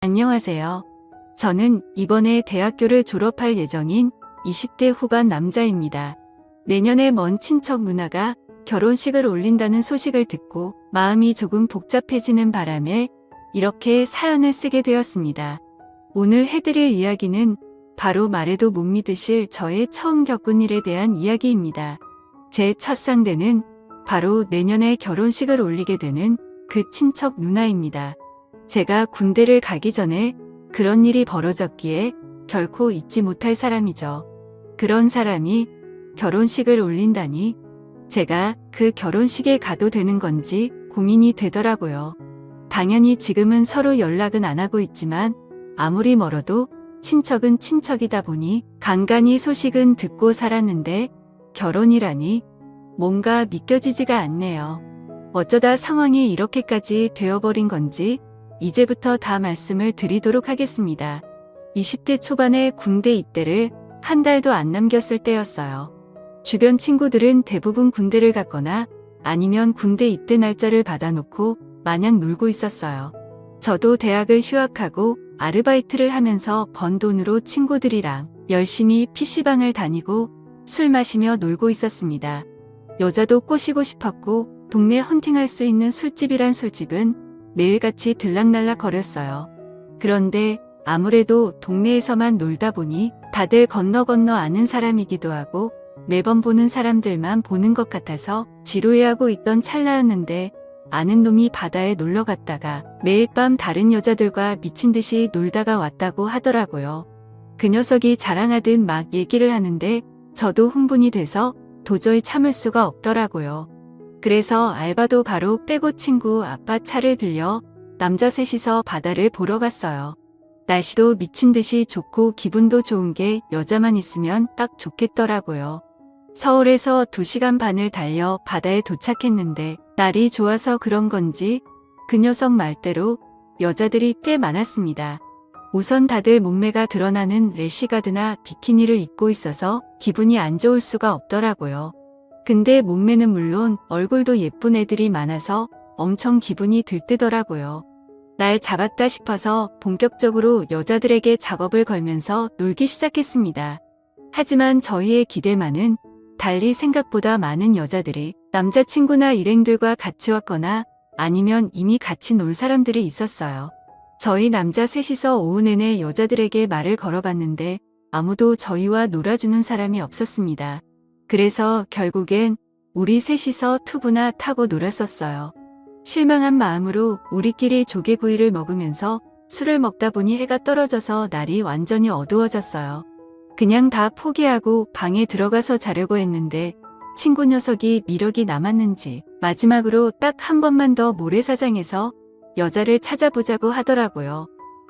안녕하세요. 저는 이번에 대학교를 졸업할 예정인 20대 후반 남자입니다. 내년에 먼 친척 누나가 결혼식을 올린다는 소식을 듣고 마음이 조금 복잡해지는 바람에 이렇게 사연을 쓰게 되었습니다. 오늘 해드릴 이야기는 바로 말해도 못 믿으실 저의 처음 겪은 일에 대한 이야기입니다. 제 첫 상대는 바로 내년에 결혼식을 올리게 되는 그 친척 누나입니다. 제가 군대를 가기 전에 그런 일이 벌어졌기에 결코 잊지 못할 사람이죠. 그런 사람이 결혼식을 올린다니 제가 그 결혼식에 가도 되는 건지 고민이 되더라고요. 당연히 지금은 서로 연락은 안 하고 있지만 아무리 멀어도 친척은 친척이다 보니 간간히 소식은 듣고 살았는데 결혼이라니 뭔가 믿겨지지가 않네요. 어쩌다 상황이 이렇게까지 되어버린 건지 이제부터 다 말씀을 드리도록 하겠습니다. 20대 초반에 군대 입대를 한 달도 안 남겼을 때였어요. 주변 친구들은 대부분 군대를 갔거나 아니면 군대 입대 날짜를 받아놓고 마냥 놀고 있었어요. 저도 대학을 휴학하고 아르바이트를 하면서 번 돈으로 친구들이랑 열심히 PC방을 다니고 술 마시며 놀고 있었습니다. 여자도 꼬시고 싶었고 동네 헌팅할 수 있는 술집이란 술집은 매일같이 들락날락 거렸어요. 그런데 아무래도 동네에서만 놀다 보니 다들 건너 아는 사람이기도 하고 매번 보는 사람들만 보는 것 같아서 지루해하고 있던 찰나였는데 아는 놈이 바다에 놀러 갔다가 매일 밤 다른 여자들과 미친 듯이 놀다가 왔다고 하더라고요. 그 녀석이 자랑하듯 막 얘기를 하는데 저도 흥분이 돼서 도저히 참을 수가 없더라고요. 그래서 알바도 바로 빼고 친구 아빠 차를 빌려 남자 셋이서 바다를 보러 갔어요. 날씨도 미친 듯이 좋고 기분도 좋은 게 여자만 있으면 딱 좋겠더라고요. 서울에서 2시간 반을 달려 바다에 도착했는데 날이 좋아서 그런 건지 그 녀석 말대로 여자들이 꽤 많았습니다. 우선 다들 몸매가 드러나는 래쉬가드나 비키니를 입고 있어서 기분이 안 좋을 수가 없더라고요. 근데 몸매는 물론 얼굴도 예쁜 애들이 많아서 엄청 기분이 들뜨더라고요. 날 잡았다 싶어서 본격적으로 여자들에게 작업을 걸면서 놀기 시작했습니다. 하지만 저희의 기대만은 달리 생각보다 많은 여자들이 남자친구나 일행들과 같이 왔거나 아니면 이미 같이 놀 사람들이 있었어요. 저희 남자 셋이서 오후 내내 여자들에게 말을 걸어봤는데 아무도 저희와 놀아주는 사람이 없었습니다. 그래서 결국엔 우리 셋이서 투부나 타고 놀았었어요. 실망한 마음으로 우리끼리 조개구이를 먹으면서 술을 먹다 보니 해가 떨어져서 날이 완전히 어두워졌어요. 그냥 다 포기하고 방에 들어가서 자려고 했는데 친구 녀석이 미력이 남았는지 마지막으로 딱 한 번만 더 모래사장에서 여자를 찾아보자고 하더라고요.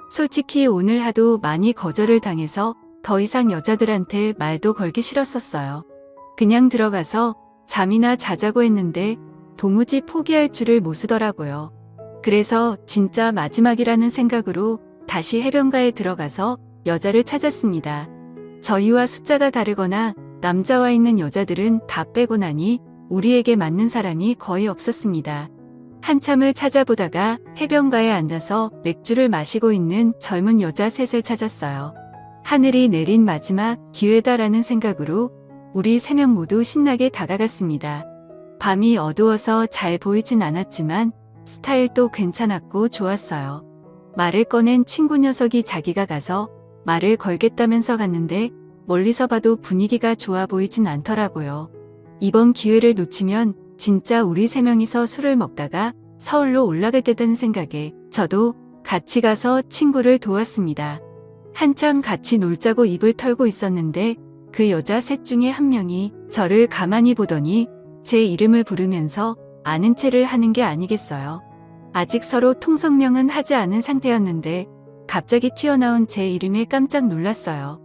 솔직히 오늘 하도 많이 거절을 당해서 더 이상 여자들한테 말도 걸기 싫었었어요. 그냥 들어가서 잠이나 자자고 했는데 도무지 포기할 줄을 모르더라고요. 그래서 진짜 마지막이라는 생각으로 다시 해변가에 들어가서 여자를 찾았습니다. 저희와 숫자가 다르거나 남자와 있는 여자들은 다 빼고 나니 우리에게 맞는 사람이 거의 없었습니다. 한참을 찾아보다가 해변가에 앉아서 맥주를 마시고 있는 젊은 여자 셋을 찾았어요. 하늘이 내린 마지막 기회다라는 생각으로 우리 3명 모두 신나게 다가갔습니다. 밤이 어두워서 잘 보이진 않았지만 스타일도 괜찮았고 좋았어요. 말을 꺼낸 친구 녀석이 자기가 가서 말을 걸겠다면서 갔는데 멀리서 봐도 분위기가 좋아 보이진 않더라고요. 이번 기회를 놓치면 진짜 우리 3명이서 술을 먹다가 서울로 올라갈 때다는 생각에 저도 같이 가서 친구를 도왔습니다. 한참 같이 놀자고 입을 털고 있었는데 그 여자 셋 중에 한 명이 저를 가만히 보더니 제 이름을 부르면서 아는 체를 하는 게 아니겠어요. 아직 서로 통성명은 하지 않은 상태였는데 갑자기 튀어나온 제 이름에 깜짝 놀랐어요.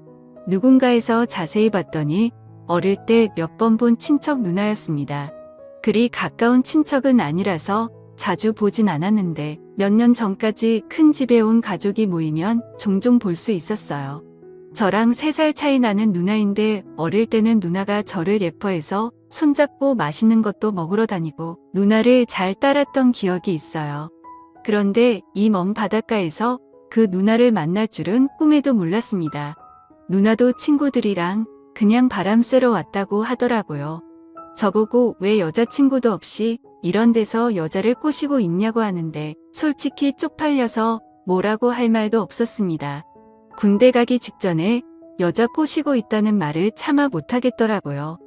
누군가에서 자세히 봤더니 어릴 때 몇 번 본 친척 누나였습니다. 그리 가까운 친척은 아니라서 자주 보진 않았는데 몇 년 전까지 큰 집에 온 가족이 모이면 종종 볼 수 있었어요. 저랑 3살 차이 나는 누나인데 어릴 때는 누나가 저를 예뻐해서 손잡고 맛있는 것도 먹으러 다니고 누나를 잘 따랐던 기억이 있어요. 그런데 이 먼 바닷가에서 그 누나를 만날 줄은 꿈에도 몰랐습니다. 누나도 친구들이랑 그냥 바람 쐬러 왔다고 하더라고요. 저보고 왜 여자친구도 없이 이런 데서 여자를 꼬시고 있냐고 하는데 솔직히 쪽팔려서 뭐라고 할 말도 없었습니다. 군대 가기 직전에 여자 꼬시고 있다는 말을 차마 못하겠더라고요.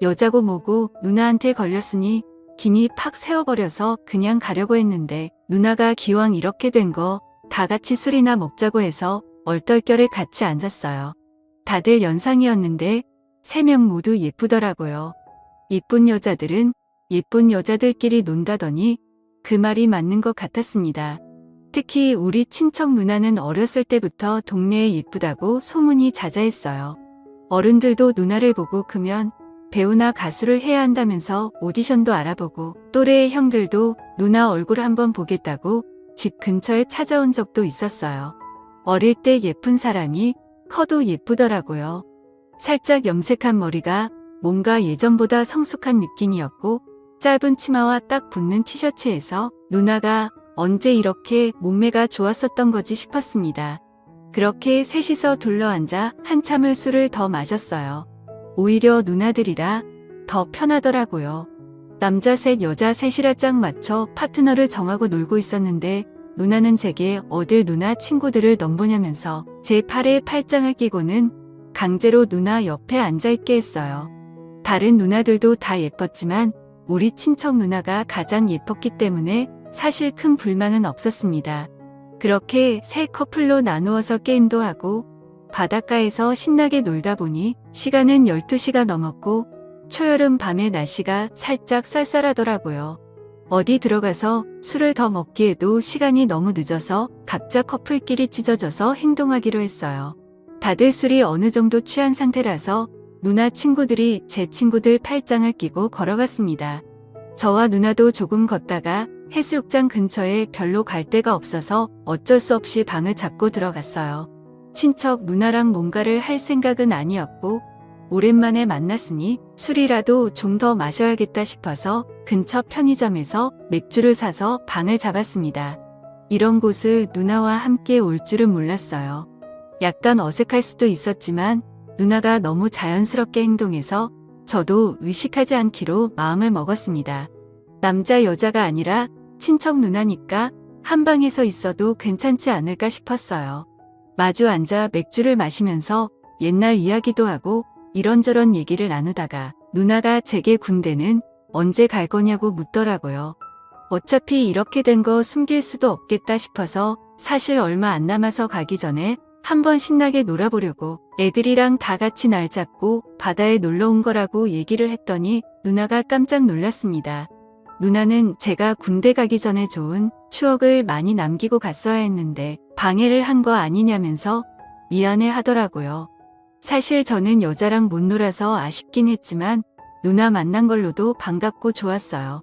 여자고 뭐고 누나한테 걸렸으니 김이 팍 새어버려서 그냥 가려고 했는데 누나가 기왕 이렇게 된 거 다 같이 술이나 먹자고 해서 얼떨결에 같이 앉았어요. 다들 연상이었는데 3명 모두 예쁘더라고요. 예쁜 여자들은 예쁜 여자들끼리 논다더니 그 말이 맞는 것 같았습니다. 특히 우리 친척 누나는 어렸을 때부터 동네에 예쁘다고 소문이 자자했어요. 어른들도 누나를 보고 크면 배우나 가수를 해야 한다면서 오디션도 알아보고 또래의 형들도 누나 얼굴 한번 보겠다고 집 근처에 찾아온 적도 있었어요. 어릴 때 예쁜 사람이 커도 예쁘더라고요. 살짝 염색한 머리가 뭔가 예전보다 성숙한 느낌이었고 짧은 치마와 딱 붙는 티셔츠에서 누나가 언제 이렇게 몸매가 좋았었던 거지 싶었습니다. 그렇게 셋이서 둘러앉아 한참을 술을 더 마셨어요. 오히려 누나들이라 더 편하더라고요. 남자 셋 여자 셋이라 짝 맞춰 파트너를 정하고 놀고 있었는데 누나는 제게 어딜 누나 친구들을 넘보냐면서 제 팔에 팔짱을 끼고는 강제로 누나 옆에 앉아있게 했어요. 다른 누나들도 다 예뻤지만 우리 친척 누나가 가장 예뻤기 때문에 사실 큰 불만은 없었습니다. 그렇게 세 커플로 나누어서 게임도 하고 바닷가에서 신나게 놀다 보니 시간은 12시가 넘었고 초여름 밤에 날씨가 살짝 쌀쌀하더라고요. 어디 들어가서 술을 더 먹기에도 시간이 너무 늦어서 각자 커플끼리 찢어져서 행동하기로 했어요. 다들 술이 어느 정도 취한 상태라서 누나 친구들이 제 친구들 팔짱을 끼고 걸어갔습니다. 저와 누나도 조금 걷다가 해수욕장 근처에 별로 갈 데가 없어서 어쩔 수 없이 방을 잡고 들어갔어요. 친척 누나랑 뭔가를 할 생각은 아니었고 오랜만에 만났으니 술이라도 좀 더 마셔야겠다 싶어서 근처 편의점에서 맥주를 사서 방을 잡았습니다. 이런 곳을 누나와 함께 올 줄은 몰랐어요. 약간 어색할 수도 있었지만 누나가 너무 자연스럽게 행동해서 저도 의식하지 않기로 마음을 먹었습니다. 남자 여자가 아니라 친척 누나니까 한 방에서 있어도 괜찮지 않을까 싶었어요. 마주 앉아 맥주를 마시면서 옛날 이야기도 하고 이런저런 얘기를 나누다가 누나가 제게 군대는 언제 갈 거냐고 묻더라고요. 어차피 이렇게 된 거 숨길 수도 없겠다 싶어서 사실 얼마 안 남아서 가기 전에 한번 신나게 놀아보려고 애들이랑 다 같이 날 잡고 바다에 놀러 온 거라고 얘기를 했더니 누나가 깜짝 놀랐습니다. 누나는 제가 군대 가기 전에 좋은 추억을 많이 남기고 갔어야 했는데 방해를 한 거 아니냐면서 미안해 하더라고요. 사실 저는 여자랑 못 놀아서 아쉽긴 했지만 누나 만난 걸로도 반갑고 좋았어요.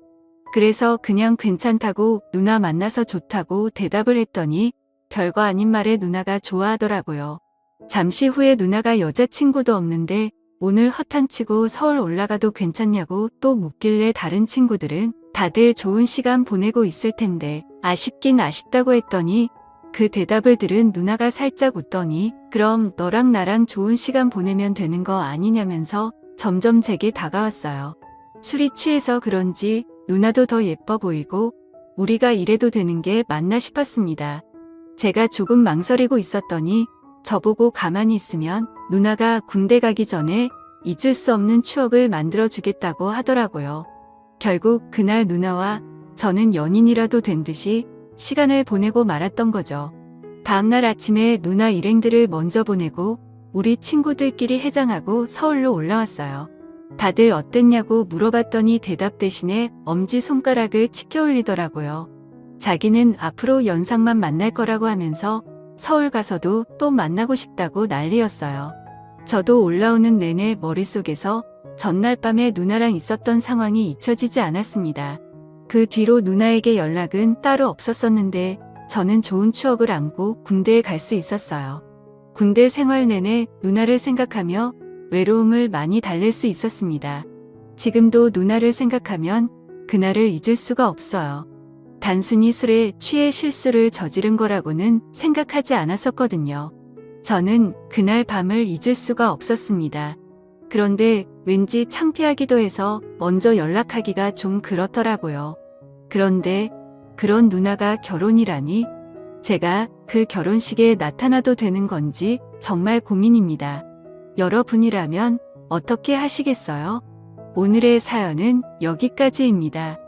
그래서 그냥 괜찮다고 누나 만나서 좋다고 대답을 했더니 별거 아닌 말에 누나가 좋아하더라고요. 잠시 후에 누나가 여자친구도 없는데 오늘 허탕치고 서울 올라가도 괜찮냐고 또 묻길래 다른 친구들은 다들 좋은 시간 보내고 있을 텐데 아쉽긴 아쉽다고 했더니 그 대답을 들은 누나가 살짝 웃더니 그럼 너랑 나랑 좋은 시간 보내면 되는 거 아니냐면서 점점 제게 다가왔어요. 술이 취해서 그런지 누나도 더 예뻐 보이고 우리가 이래도 되는 게 맞나 싶었습니다. 제가 조금 망설이고 있었더니 저보고 가만히 있으면 누나가 군대 가기 전에 잊을 수 없는 추억을 만들어주겠다고 하더라고요. 결국 그날 누나와 저는 연인이라도 된 듯이 시간을 보내고 말았던 거죠. 다음날 아침에 누나 일행들을 먼저 보내고 우리 친구들끼리 해장하고 서울로 올라왔어요. 다들 어땠냐고 물어봤더니 대답 대신에 엄지손가락을 치켜 올리더라고요. 자기는 앞으로 연상만 만날 거라고 하면서 서울 가서도 또 만나고 싶다고 난리였어요. 저도 올라오는 내내 머릿속에서 전날 밤에 누나랑 있었던 상황이 잊혀지지 않았습니다. 그 뒤로 누나에게 연락은 따로 없었었는데 저는 좋은 추억을 안고 군대에 갈 수 있었어요. 군대 생활 내내 누나를 생각하며 외로움을 많이 달랠 수 있었습니다. 지금도 누나를 생각하면 그날을 잊을 수가 없어요. 단순히 술에 취해 실수를 저지른 거라고는 생각하지 않았었거든요. 저는 그날 밤을 잊을 수가 없었습니다. 그런데 왠지 창피하기도 해서 먼저 연락하기가 좀 그렇더라고요. 그런데 그런 누나가 결혼이라니 제가 그 결혼식에 나타나도 되는 건지 정말 고민입니다. 여러분이라면 어떻게 하시겠어요? 오늘의 사연은 여기까지입니다.